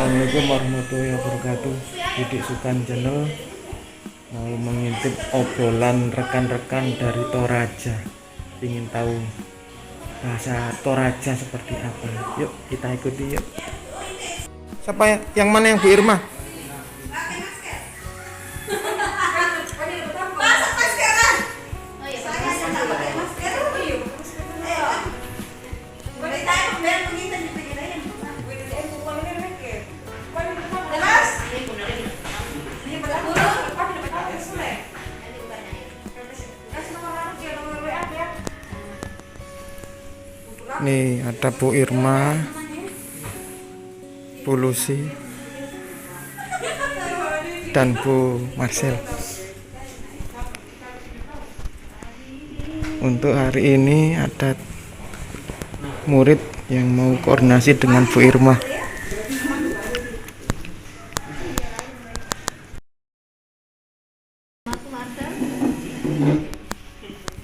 Assalamualaikum warahmatullahi wabarakatuh. Didik Sukan Channel mau mengintip obrolan rekan-rekan dari Toraja. Ingin tahu bahasa Toraja seperti apa? Yuk kita ikuti yuk. Siapa ya? Yang mana yang Bu Irma? Nih ada Bu Irma, Bu Lucy, dan Bu Marcel. Untuk hari ini ada murid yang mau koordinasi dengan Bu Irma.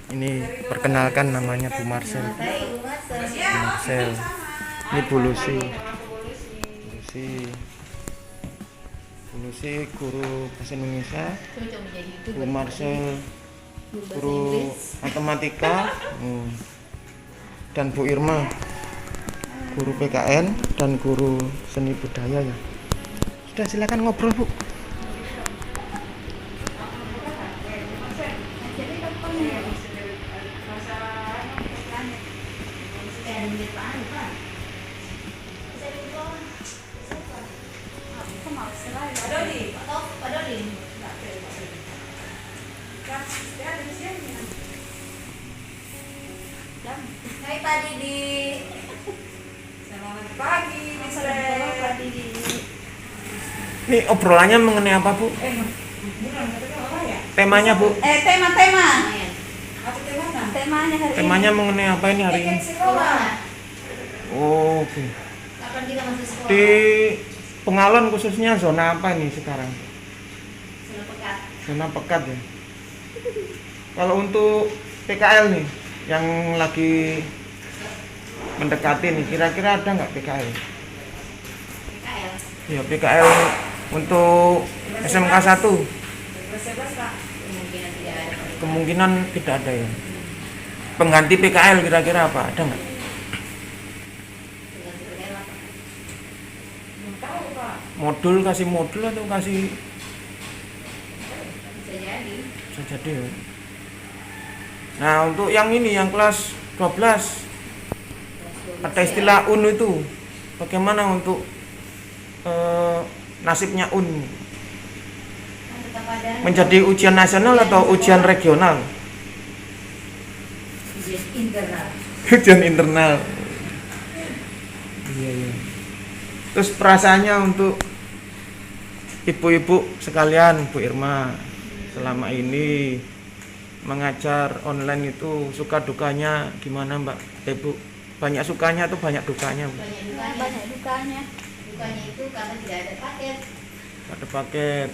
Ini perkenalkan namanya Bu Marcel. Marcel. Ini Bu Lucy. Bu Lucy guru bahasa Indonesia. Bu Marcel guru matematika. Dan Bu Irma guru PKN dan guru seni budaya ya. Sudah silakan ngobrol Bu. Hai Pak Didi. Selamat pagi, Ini obrolannya mengenai apa Bu? Temanya Bu? Tema. Temanya hari Temanya mengenai apa ini hari ini? sekolah. Oh, oke. Kapan kita masuk sekolah? Di Pengalon khususnya zona apa ini sekarang? Sudah pekat. Zona pekat ya. Kalau untuk PKL nih yang lagi mendekati nih, kira-kira ada nggak PKL? PKL. Ya PKL untuk SMK 1 Pak. Kemungkinan tidak ada. kemungkinan tidak ada ya. Pengganti PKL kira-kira apa? Ada nggak? Dengan PKL apa? Belum tahu Pak. Modul kasih modul atau kasih Bisa jadi. bisa jadi ya. Nah untuk yang ini yang kelas 12 ada istilah UN itu bagaimana untuk nasibnya UN Kan tetap ada menjadi ujian nasional atau ujian regional? ujian internal. Ujian internal. Iya. Terus perasaannya untuk ibu-ibu sekalian, Bu Irma, selama ini mengajar online itu suka dukanya gimana Mbak? Bu, banyak sukanya atau banyak dukanya Bu? Banyak dukanya. Dukanya itu karena tidak ada paket. Ada paket.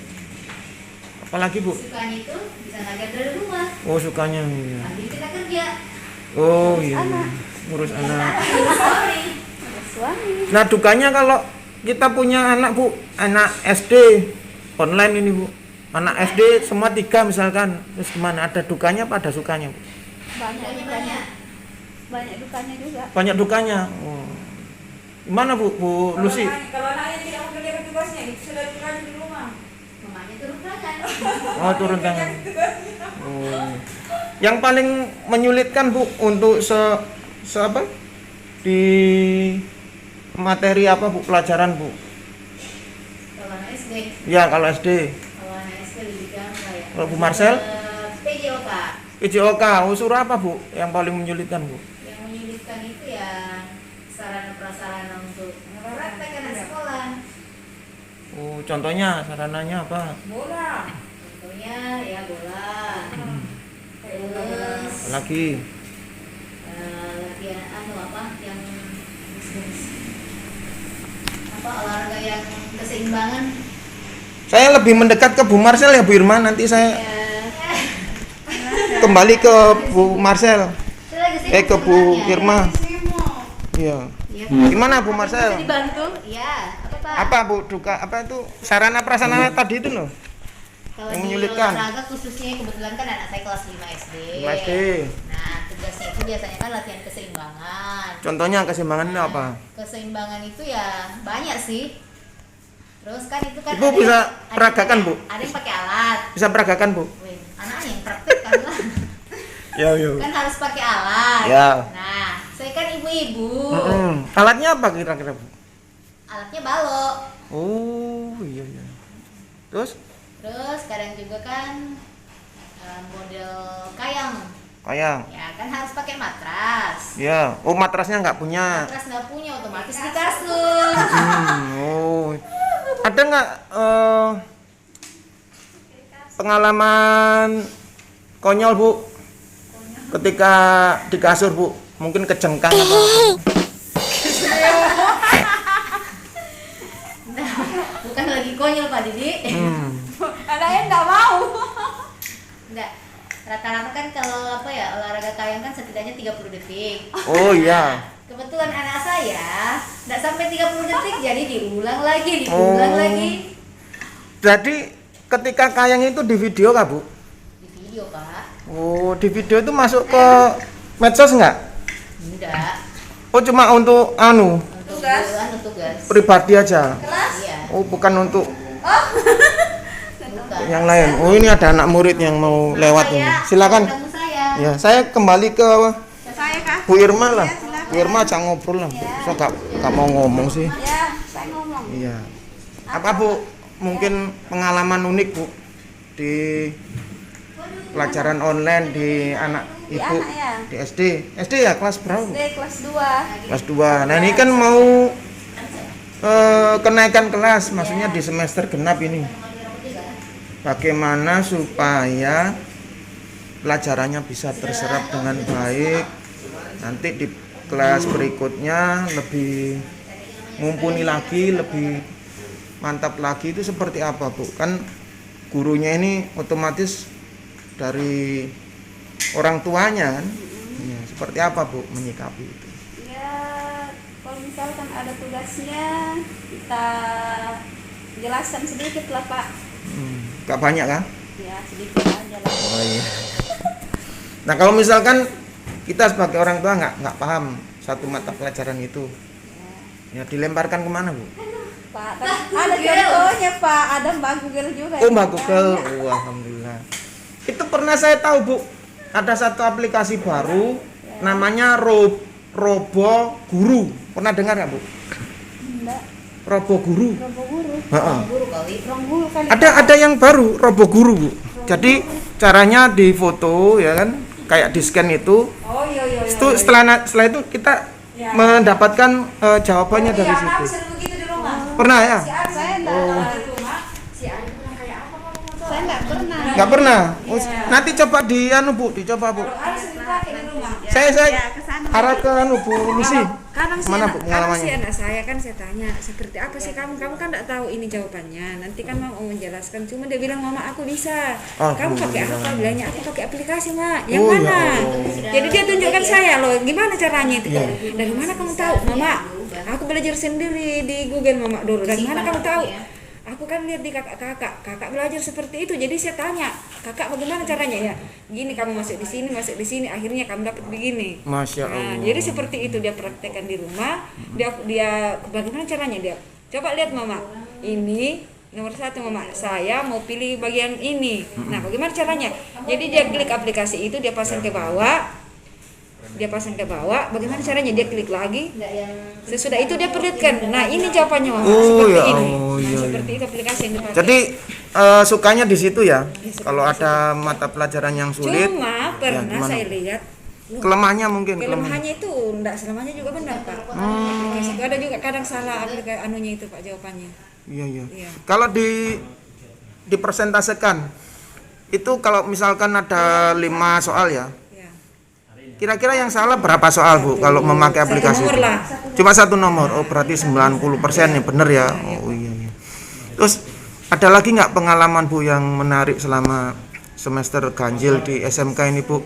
Apalagi Bu? Sukanya itu bisa ngajar dari rumah. Oh sukanya iya. Sambil kita kerja. Oh iya. Ngurus anak. Sorry. Nah dukanya kalau kita punya anak Bu, anak SD online ini Bu, anak SD semua 3 misalkan, terus gimana? Ada dukanya apa ada sukanya Bu? Banyak dukanya juga. Banyak dukanya. Oh. Gimana Bu Lucy? Kalau anaknya tidak mengerjakan tugasnya, itu sudah tugas di rumah. Mamanya turun tangan. Oh turun tangan. Oh. Yang paling menyulitkan Bu untuk apa? Di materi apa Bu, pelajaran Bu? Kalau anak SD. Ya kalau SD. Kalau anak SD lebih gampang ya. Kalau Bu Marcel? PJOK. PJOK, unsur apa Bu yang paling menyulitkan Bu? Yang menyulitkan itu ya sarana prasarana untuk praktek anak sekolah. Oh, contohnya sarananya apa? Bola. Contohnya ya bola. Terus Lagi latihan apa yang olahraga yang keseimbangan. saya lebih mendekat ke Bu Marcel ya Bu Irma, nanti saya Ya. kembali ke Bu Marcel. Saya lagi sibuk Ke Bu sebenarnya. Irma. Simo. Iya. Iya. Gimana Bu Marcel? Bisa dibantu? Iya. Apa Pak. Apa Bu? Duka apa itu sarana prasarana tadi itu loh? Kalau Yang di menyulitkan. olahraga khususnya kebetulan kan anak saya kelas 5 SD. 5 SD. Nah, tugasnya itu biasanya kan latihan keseimbangan. Contohnya keseimbangan itu apa? Keseimbangan itu ya banyak sih. Terus kan itu kan Ibu bisa peragakan, Bu? Ada yang pakai alat. Bisa peragakan Bu? Wih, anaknya yang praktek kan lah. Ya, yuk. Kan harus pakai alat. Ya. Nah, saya kan ibu-ibu. Alatnya apa kira-kira Bu? Alatnya balok. Oh iya iya. Terus Kadang juga kan model kayang. kayang. Ya kan harus pakai matras. Ya. Oh matrasnya nggak punya. Matras nggak punya, otomatis di kasur. Oh. Ada nggak pengalaman konyol Bu? Ketika di kasur Bu, mungkin kejengkang apa? Bukan lagi konyol Pak Didi. Anaknya nggak mau. Enggak. Rata-rata kan kalau apa ya olahraga kayang kan setidaknya 30 detik. Oh iya. Kebetulan anak saya enggak sampai 30 detik jadi diulang lagi. Jadi ketika kayang itu di video kah Bu? Di video Pak. Oh di video itu masuk ke medsos nggak? Enggak. Oh cuma untuk Untuk Tugas. tugas. pribadi aja. Iya. Oh bukan untuk Bukan. yang lain. Oh ini ada anak murid yang mau lewat ini. Silakan. Kamu saya. Ya saya kembali ke Saya kah? Bu Irma lah. Ya, silakan. Bu Irma ajak ngobrol lah. Saya nggak mau ngomong sih. Ya, saya ngomong. Iya. Apa Bu? Mungkin pengalaman unik Bu di pelajaran online di anak Di ibu anak ya? di SD. SD ya kelas berapa? Bu? SD kelas 2. Kelas 2. Nah, ini kan mau kenaikan kelas, maksudnya di semester genap ini. Bagaimana supaya pelajarannya bisa terserap dengan baik. Nanti di kelas berikutnya lebih mumpuni lagi, lebih mantap lagi itu seperti apa, Bu? Kan gurunya ini otomatis dari orang tuanya kan. Ya, seperti apa, Bu, menyikapi itu? Ya, kalau misalkan ada tugasnya kita jelaskan sedikit lah Pak. Gak banyak kan? Ya, sedikit aja lah. Oh iya. Nah, kalau misalkan kita sebagai orang tua nggak paham satu mata pelajaran itu, ya dilemparkan kemana, Bu? Pak, kan ada contohnya Pak, ada Mbak Google juga. Oh, yang Mbak Google. ditanya. Oh, alhamdulillah. Itu pernah saya tahu, Bu. Ada satu aplikasi baru namanya Robo Guru. Pernah dengar nggak, Bu? Enggak, Robo Guru. Robo Guru. Heeh. Guru kali. Ruang guru kali. Ada yang baru Robo Guru, Bu. Jadi caranya di foto ya kan, kayak di scan itu. Oh iya. Itu setelah itu kita Ya. mendapatkan jawabannya dari Iya, situ. Pak, sering begitu di rumah. Pernah ya? Saya enggak di rumah. Si Adi pernah kayak apa kalau mau tahu? Saya enggak pernah. Nggak pernah. Oh, Iya. nanti coba di Bu, dicoba, Bu. Kalau ada sering pakai di rumah. Saya kesana. arah ke Bu Lucy. Kadang Mana, Bu, kadang pengalamannya? sih anak saya kan saya tanya seperti apa sih kamu kan enggak tahu ini jawabannya, nanti kan mau menjelaskan, cuma dia bilang mama aku bisa, kamu pakai apa, bilangnya aku pakai aplikasi mak, yang Oh, ya mana, Allah. jadi dia tunjukkan saya loh gimana caranya itu. Iya. Dari mana kamu tahu mama, aku belajar sendiri di Google mama dulu, dari mana kamu tahu, aku kan lihat di kakak belajar seperti itu, jadi saya tanya kakak bagaimana caranya ya, gini kamu masuk di sini, akhirnya kamu dapat begini. Masya Nah, Allah. jadi seperti itu dia praktekkan di rumah. Dia bagaimana caranya dia? Coba lihat mama. Ini nomor 1 mama. Saya mau pilih bagian ini. Nah, bagaimana caranya? Jadi dia klik aplikasi itu, dia pasang ke bawah. Bagaimana caranya? Dia klik lagi. Sesudah itu dia perlihatkan. Nah, ini jawabannya mama. Oh, Seperti ya ini. Allah, iya, Seperti itu aplikasi yang dipakai. Jadi sukanya di situ ya. Kalau ada mata pelajaran yang sulit, Cuma pernah gimana? saya lihat kelemahannya mungkin kelemahannya itu enggak selamanya juga benar Pak. Aplikasi itu ada juga kadang salah aplikasi anunya itu Pak jawabannya. Iya. Iya. Kalau dipresentasekan itu kalau misalkan ada 5 soal ya. Ya. Kira-kira yang salah berapa soal, Bu, kalau memakai aplikasi nomor itu? lah. Cuma 1 nomor. Oh, berarti 90% ya benar ya. Oh iya. Terus ada lagi nggak pengalaman, Bu, yang menarik selama semester ganjil di SMK ini, Bu?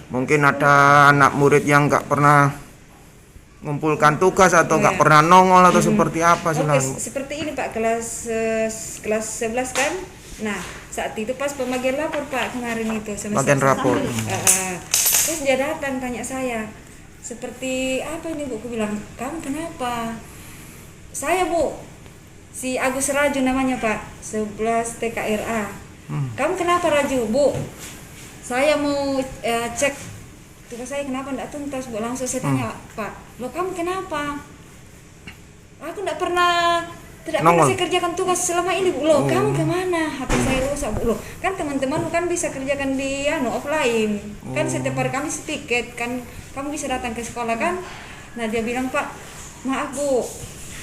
Mungkin ada anak murid yang nggak pernah ngumpulkan tugas atau nggak pernah nongol atau seperti apa Oke, selalu? seperti ini Pak, kelas 11 kan. Nah, saat itu pas pembagian rapor Pak kemarin itu Bagian rapor. Terus dia datang tanya saya, seperti apa ini Bu? Aku bilang, kamu kenapa? Saya Bu, si Agus Raju namanya Pak, 11 TKRA. Kamu kenapa Raju? Bu, saya mau cek tugas saya kenapa tidak tuntas Bu. Langsung saya tanya, Pak, lo kamu kenapa? Aku tidak pernah saya kerjakan tugas selama ini Bu. Loh, kamu kemana? HP saya rusak Bu. Loh, kan teman-teman kan bisa kerjakan di offline. Kan setiap hari kami tiket kan kamu bisa datang ke sekolah kan. Nah, dia bilang, Pak, maaf Bu.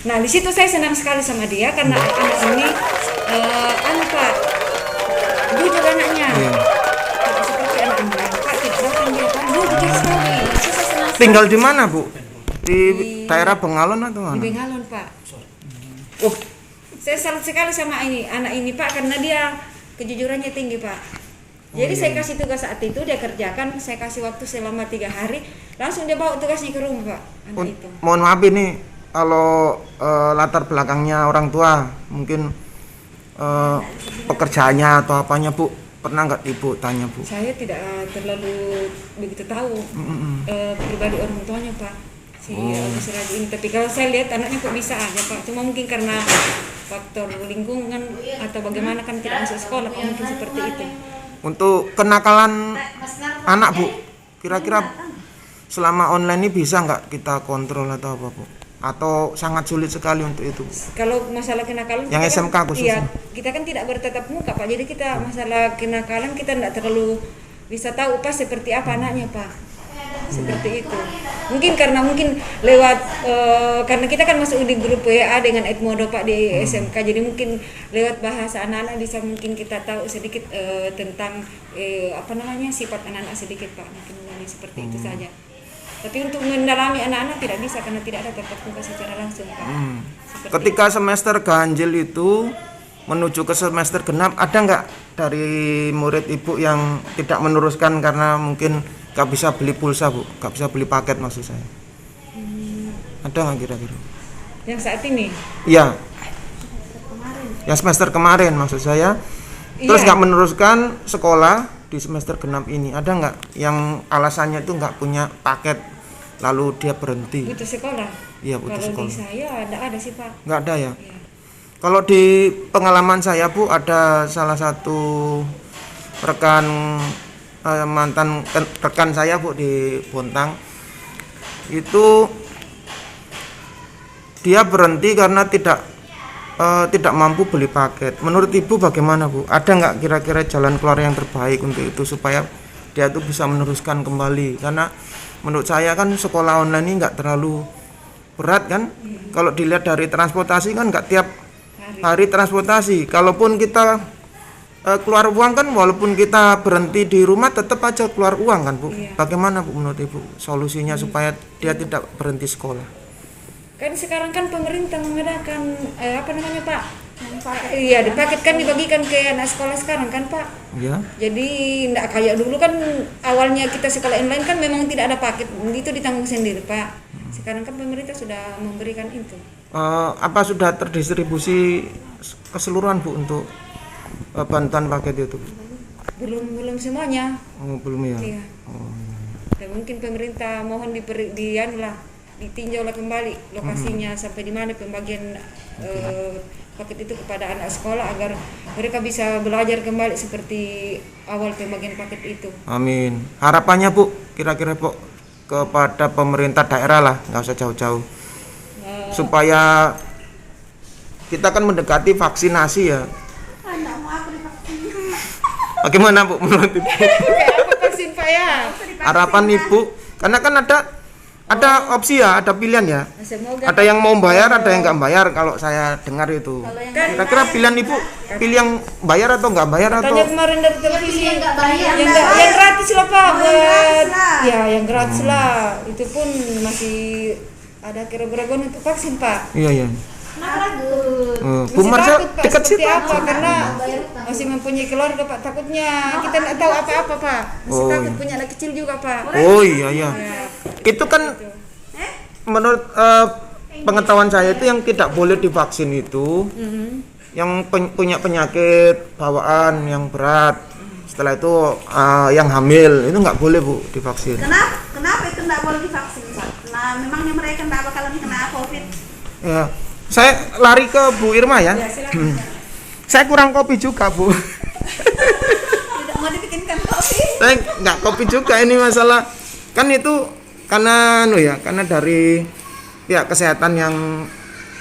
Nah, di situ saya senang sekali sama dia karena anak ini Pak, jujur anaknya. Seperti anak yang lain. Pak, tidak datang dia kan. Jujur sekali. Saya senang. Tinggal di mana Bu? Di daerah Bengalon atau mana? Di Bengalon Pak. Saya salut sekali sama anak ini Pak karena dia kejujurannya tinggi Pak. Jadi saya kasih tugas saat itu dia kerjakan, saya kasih waktu selama 3 hari, langsung dia bawa tugasnya ke rumah Pak. Anak itu. Mohon maaf ini kalau latar belakangnya orang tua mungkin pekerjaannya atau apanya Bu, pernah nggak Ibu tanya Bu? Saya tidak terlalu begitu tahu pribadi orang tuanya Pak. Si Agus Raju ini, tapi kalau saya lihat anaknya kok bisa aja Pak, cuma mungkin karena faktor lingkungan atau bagaimana kan tidak masuk sekolah Pak, mungkin seperti itu. Untuk kenakalan anak Bu, kira-kira selama online ini bisa nggak kita kontrol atau apa Bu? Atau sangat sulit sekali untuk itu? Kalau masalah kenakalan yang SMK khususnya? Iya, kita kan tidak bertatap muka Pak, jadi kita masalah kenakalan kita tidak terlalu bisa tahu pas seperti apa anaknya Pak. Seperti itu. Mungkin lewat karena kita kan masuk di grup WA dengan Edmodo Pak di SMK, jadi mungkin lewat bahasa anak-anak bisa mungkin kita tahu sedikit tentang sifat anak-anak sedikit Pak, mungkin seperti itu saja. Tapi untuk mendalami anak-anak tidak bisa karena tidak ada tatap muka secara langsung Pak. Ketika semester ganjil itu menuju ke semester genap, ada nggak dari murid Ibu yang tidak meneruskan karena mungkin nggak bisa beli pulsa Bu, nggak bisa beli paket maksud saya? Ada nggak kira-kira? Yang saat ini? Iya. Yang semester kemarin maksud saya. Terus nggak meneruskan sekolah di semester genap ini, ada nggak yang alasannya itu nggak punya paket lalu dia berhenti? Putus sekolah? Iya, putus sekolah. Kalau di saya ada sih Pak. Nggak ada ya? Iya. Kalau di pengalaman saya Bu, ada salah satu mantan rekan saya Bu di Bontang, itu dia berhenti karena tidak mampu beli paket. Menurut Ibu bagaimana Bu? Ada nggak kira-kira jalan keluar yang terbaik untuk itu supaya dia tuh bisa meneruskan kembali? Karena menurut saya kan sekolah online ini nggak terlalu berat kan? Kalau dilihat dari transportasi kan nggak tiap hari transportasi. Kalaupun kita keluar uang kan, walaupun kita berhenti di rumah tetap aja keluar uang kan Bu. Bagaimana Bu menurut Ibu solusinya supaya dia tidak berhenti sekolah? Kan sekarang kan pemerintah mengadakan Pak? Iya, dipaketkan dibagikan ke anak sekolah sekarang kan Pak. Iya. Jadi enggak kayak dulu kan awalnya kita sekolah online kan memang tidak ada paket, itu ditanggung sendiri Pak. Sekarang kan pemerintah sudah memberikan itu. Apa sudah terdistribusi keseluruhan Bu untuk bantuan paket itu? Belum semuanya. Oh, belum ya. Iya. Oh. Dan mungkin pemerintah mohon ditinjau kembali lokasinya sampai di mana pembagian paket itu kepada anak sekolah agar mereka bisa belajar kembali seperti awal pembagian paket itu. Amin. Harapannya Bu, kira-kira Bu kepada pemerintah daerah lah, nggak usah jauh-jauh, supaya kita kan mendekati vaksinasi ya. Bagaimana Bu menurut Ibu? Apa vaksin Pak ya? Harapan Ibu, karena kan ada opsi ya, ada pilihan ya. Semoga ada yang mau bayar, ada yang nggak bayar. Kalau saya dengar itu, kira-kira pilihan Ibu, pilih yang bayar atau nggak bayar atau? Tanya kemarin dari televisi yang nggak bayar, yang gratis lah Pak, buat ya yang gratis lah. Itu pun masih ada keraguan untuk vaksin Pak. Iya. Bu Marsha dekat situ apa? Karena masih mempunyai keluarga Pak, takutnya kita nggak tahu apa-apa Pak. Masih takut punya anak kecil juga Pak. Oh iya. Itu kan menurut pengetahuan saya itu yang tidak boleh divaksin itu yang punya penyakit bawaan yang berat. Setelah itu yang hamil itu nggak boleh Bu divaksin. Kenapa itu nggak boleh divaksin, Pak? Nah, memangnya mereka nggak bakalan kena COVID? Ya, saya lari ke Bu Irma ya. Saya kurang kopi juga Bu. Tidak mau dibikinkan kopi? Saya nggak kopi juga, ini masalah kan itu karena karena dari pihak kesehatan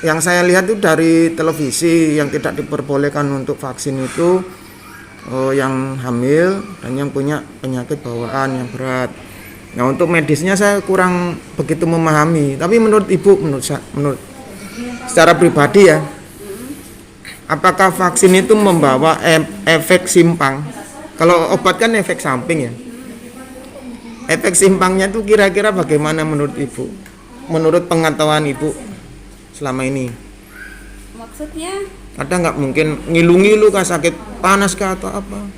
yang saya lihat itu dari televisi yang tidak diperbolehkan untuk vaksin itu yang hamil dan yang punya penyakit bawaan yang berat. Nah, untuk medisnya saya kurang begitu memahami, tapi menurut Ibu, menurut secara pribadi ya, apakah vaksin itu membawa efek simpang? Kalau obat kan efek samping ya. Efek simpangnya itu kira-kira bagaimana menurut Ibu? Menurut pengetahuan Ibu selama ini? Maksudnya? Ada nggak mungkin ngilu-ngilu kah, sakit panas kah atau apa?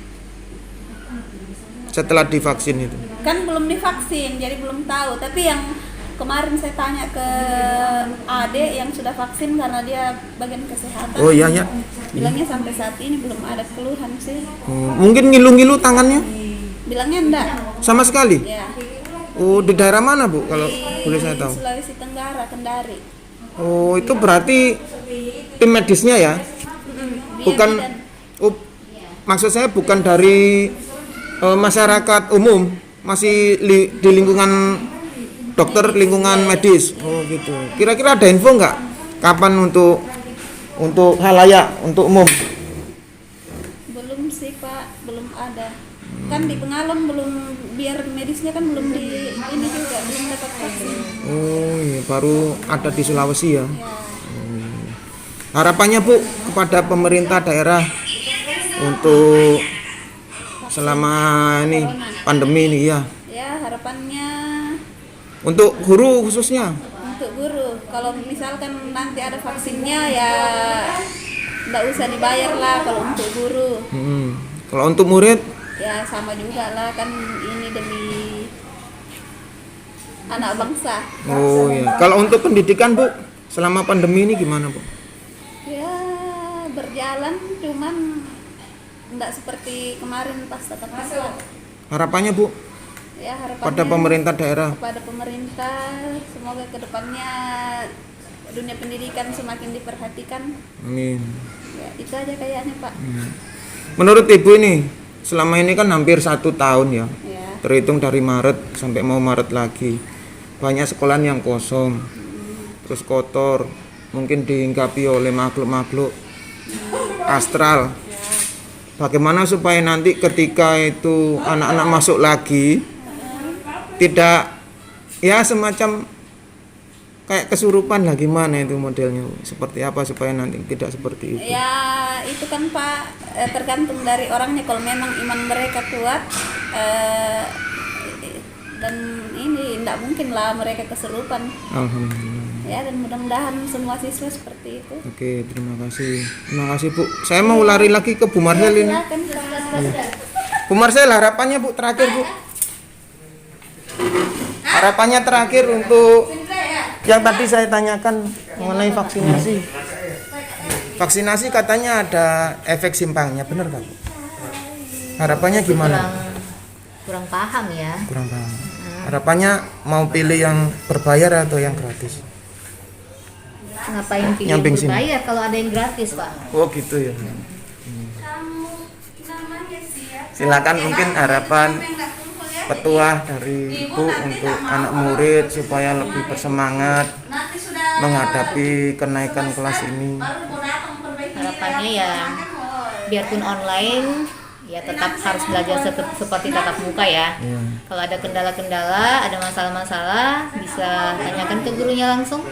Setelah divaksin itu? Kan belum divaksin, jadi belum tahu. Tapi yang kemarin saya tanya ke adik yang sudah vaksin karena dia bagian kesehatan. Oh iya ya. Bilangnya sampai saat ini belum ada keluhan sih. Mungkin ngilu-ngilu tangannya? Bilangnya enggak. Sama sekali? Ya. Oh, di daerah mana Bu kalau Di boleh saya tahu? Sulawesi Tenggara, Kendari. Oh, itu berarti tim medisnya ya? Bukan, maksud saya bukan dari masyarakat umum, masih di lingkungan dokter, lingkungan medis. Oh gitu. Kira-kira ada info nggak kapan untuk halayak, untuk umum? Belum sih Pak, belum ada. Kan di Pengalon belum, biar medisnya kan belum di ini juga, belum dapat vaksin. Oh iya, baru ada di Sulawesi ya. Ya. Harapannya Bu kepada pemerintah daerah untuk selama ini pandemi ini ya. Ya, harapannya Untuk guru khususnya. untuk guru, kalau misalkan nanti ada vaksinnya ya nggak usah dibayar lah kalau untuk guru. Kalau untuk murid, Ya sama juga lah, kan ini demi anak bangsa. oh iya. Kalau untuk pendidikan Bu, selama pandemi ini gimana Bu? Ya berjalan, cuman nggak seperti kemarin pas tatap muka. Harapannya Bu Ya harapannya pada pemerintah daerah. kepada pemerintah, semoga kedepannya dunia pendidikan semakin diperhatikan. Amin. Ya itu aja kayaknya Pak. Menurut Ibu ini, selama ini kan hampir 1 tahun ya, Ya. terhitung dari Maret sampai mau Maret lagi. Banyak sekolah yang kosong, terus kotor, mungkin dihinggapi oleh makhluk-makhluk astral. Bagaimana supaya nanti ketika itu anak-anak masuk lagi, tidak ya semacam kayak kesurupan lah, gimana itu modelnya, seperti apa supaya nanti tidak seperti itu? Ya itu kan Pak tergantung dari orangnya. Kalau memang iman mereka kuat dan ini tidak mungkin lah mereka kesurupan. Alhamdulillah. Ya, dan mudah-mudahan semua siswa seperti itu. Oke, terima kasih Bu. Saya mau lari lagi ke Bu Marcel ini. Silakan Pak. Bu Marcel, harapannya Bu terakhir Bu. Harapannya terakhir untuk yang tadi saya tanyakan mengenai vaksinasi. Vaksinasi katanya ada efek simpangnya, benar nggak Bu? Harapannya gimana? Kurang paham ya. Kurang paham. Harapannya mau pilih yang berbayar atau yang gratis? Ngapain pilih yang Nyamping sini. berbayar kalau ada yang gratis Pak? Oh gitu ya. Silakan mungkin harapan petuah dari Ibu untuk anak murid supaya lebih bersemangat menghadapi kenaikan kelas ini. Harapannya ya biarpun online ya tetap harus belajar seperti tatap muka ya. Kalau ada kendala-kendala, ada masalah-masalah, bisa tanyakan ke gurunya langsung.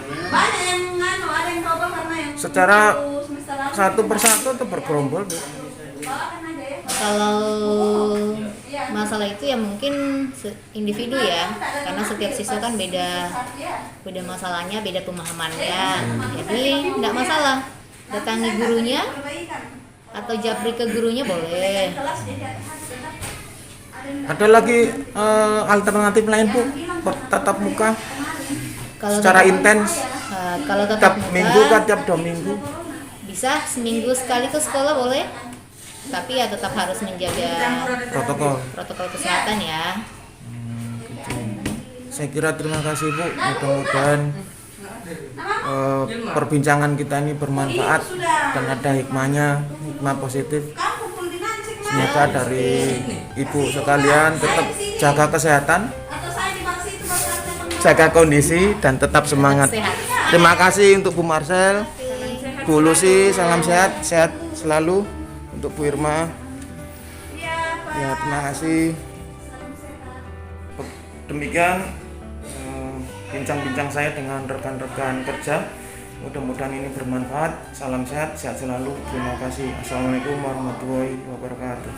Secara satu persatu atau bergerombol Bu? Kalau masalah itu ya mungkin individu ya, karena setiap siswa kan beda masalahnya, beda pemahamannya. Jadi nggak masalah, datangi gurunya atau japri ke gurunya boleh. Ada lagi alternatif lain Bu, tatap muka? Kalau secara tetap- intens? Kalau Tiap tetap muka minggu kan, tiap 2 minggu? bisa seminggu sekali ke sekolah boleh, tapi ya tetap harus menjaga protokol kesehatan ya. Gitu. Saya kira terima kasih Bu, mudah-mudahan perbincangan kita ini bermanfaat dan ada hikmah positif. Semoga dari ibu sekalian tetap jaga kesehatan, jaga kondisi dan tetap semangat. Sehat. Terima kasih untuk Bu Marcel, Bu Lucy, salam sehat selalu untuk Bu Irma. Ya, terima kasih. Demikian bincang-bincang saya dengan rekan-rekan kerja. Mudah-mudahan ini bermanfaat. Salam sehat selalu. Terima kasih. Assalamualaikum warahmatullahi wabarakatuh.